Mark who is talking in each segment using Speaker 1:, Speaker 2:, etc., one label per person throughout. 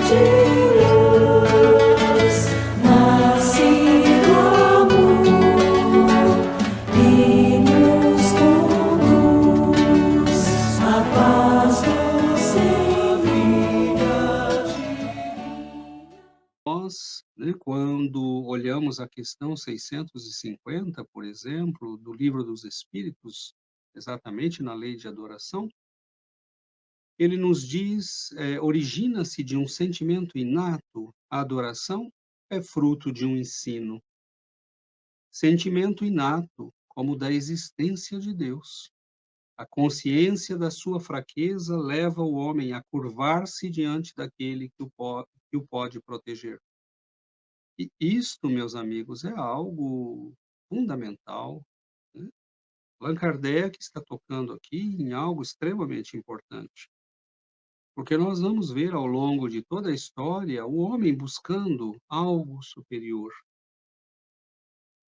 Speaker 1: de luz, nascido amor, e nos conduz a paz nos envia.
Speaker 2: Nós, né, quando olhamos a questão 650, por exemplo, do Livro dos Espíritos, exatamente na lei de adoração, ele nos diz, origina-se de um sentimento inato, a adoração é fruto de um ensino. Sentimento inato, como da existência de Deus. A consciência da sua fraqueza leva o homem a curvar-se diante daquele que o pode proteger. E isto, meus amigos, é algo fundamental, né. Allan Kardec está tocando aqui em algo extremamente importante, porque nós vamos ver ao longo de toda a história o homem buscando algo superior,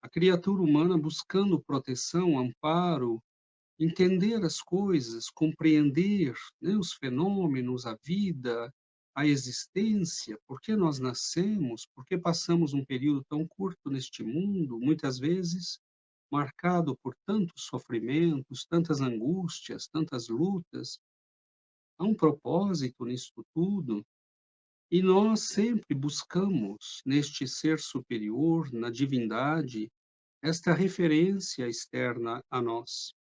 Speaker 2: a criatura humana buscando proteção, amparo, entender as coisas, compreender, né, os fenômenos, a vida, a existência, por que nós nascemos, por que passamos um período tão curto neste mundo, muitas vezes marcado por tantos sofrimentos, tantas angústias, tantas lutas. Há um propósito nisto tudo, e nós sempre buscamos neste ser superior, na divindade, esta referência externa a nós.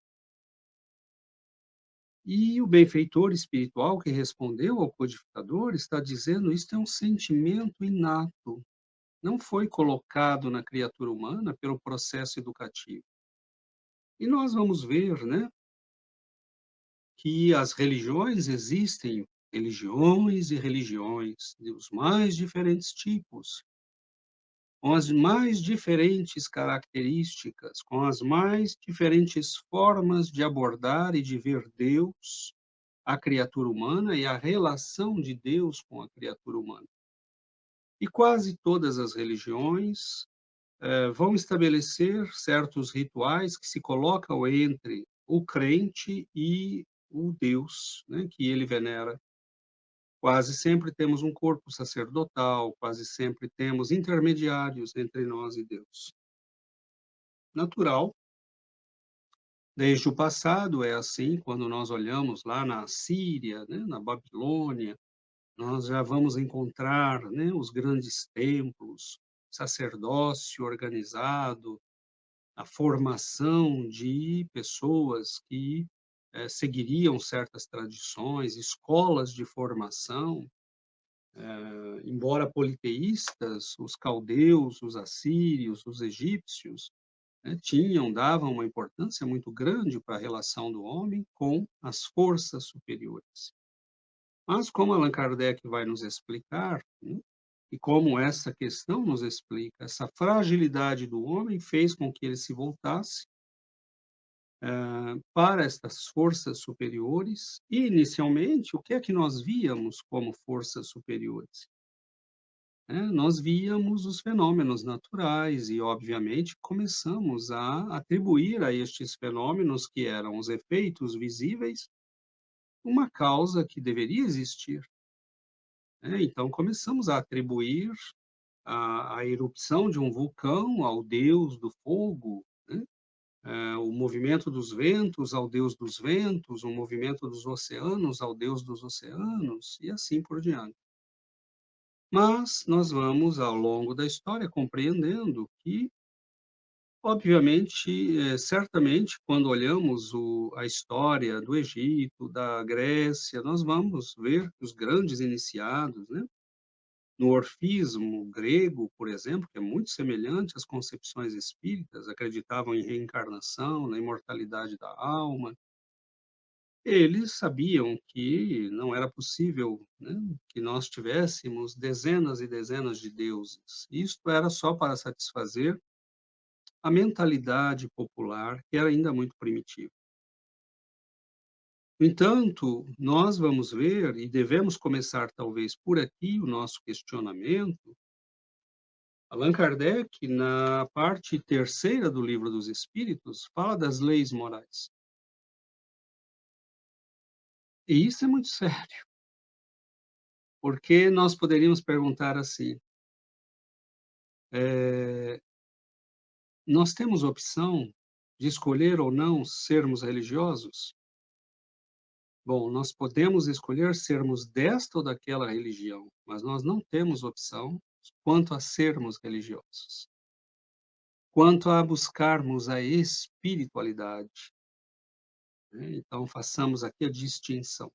Speaker 2: E o benfeitor espiritual que respondeu ao codificador está dizendo: isto é um sentimento inato, não foi colocado na criatura humana pelo processo educativo. E nós vamos ver, né, que as religiões existem, religiões e religiões, dos mais diferentes tipos, com as mais diferentes características, com as mais diferentes formas de abordar e de ver Deus, a criatura humana e a relação de Deus com a criatura humana. E quase todas as religiões vão estabelecer certos rituais que se colocam entre o crente e o Deus, né, que ele venera. Quase sempre temos um corpo sacerdotal, quase sempre temos intermediários entre nós e Deus. Natural, desde o passado é assim, quando nós olhamos lá na Síria, né, na Babilônia, nós já vamos encontrar, né, os grandes templos, sacerdócio organizado, a formação de pessoas que seguiriam certas tradições, escolas de formação, embora politeístas, os caldeus, os assírios, os egípcios, né, davam uma importância muito grande para a relação do homem com as forças superiores. Mas, como Allan Kardec vai nos explicar, né, e como essa questão nos explica, essa fragilidade do homem fez com que ele se voltasse para estas forças superiores. E, inicialmente, o que é que nós víamos como forças superiores? Nós víamos os fenômenos naturais e, obviamente, começamos a atribuir a estes fenômenos, que eram os efeitos visíveis, uma causa que deveria existir. Então, começamos a atribuir a erupção de um vulcão ao deus do fogo, né? O movimento dos ventos ao deus dos ventos, o movimento dos oceanos ao deus dos oceanos, e assim por diante. Mas nós vamos, ao longo da história, compreendendo que, obviamente, certamente, quando olhamos a história do Egito, da Grécia, nós vamos ver que os grandes iniciados, né, no orfismo grego, por exemplo, que é muito semelhante às concepções espíritas, acreditavam em reencarnação, na imortalidade da alma. Eles sabiam que não era possível, né, que nós tivéssemos dezenas e dezenas de deuses. Isto era só para satisfazer a mentalidade popular, que era ainda muito primitiva. No entanto, nós vamos ver, e devemos começar talvez por aqui o nosso questionamento. Allan Kardec, na parte terceira do Livro dos Espíritos, fala das leis morais. E isso é muito sério. Porque nós poderíamos perguntar assim, nós temos opção de escolher ou não sermos religiosos? Bom, nós podemos escolher sermos desta ou daquela religião, mas nós não temos opção quanto a sermos religiosos, quanto a buscarmos a espiritualidade, né? Então, façamos aqui a distinção.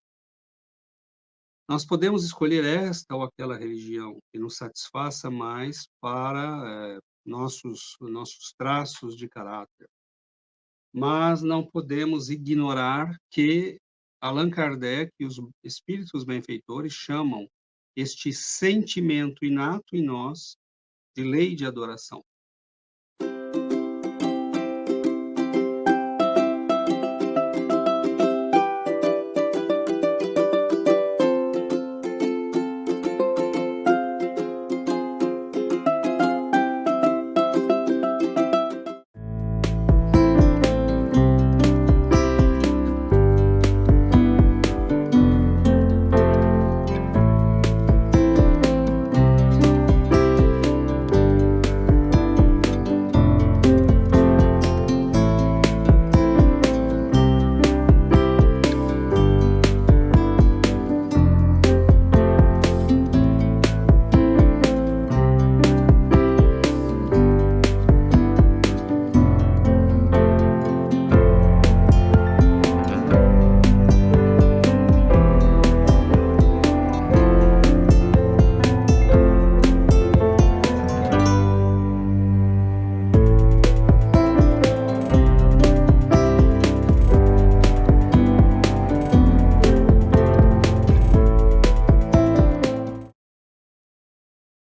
Speaker 2: Nós podemos escolher esta ou aquela religião que nos satisfaça mais para nossos traços de caráter, mas não podemos ignorar que Allan Kardec e os espíritos benfeitores chamam este sentimento inato em nós de lei de adoração.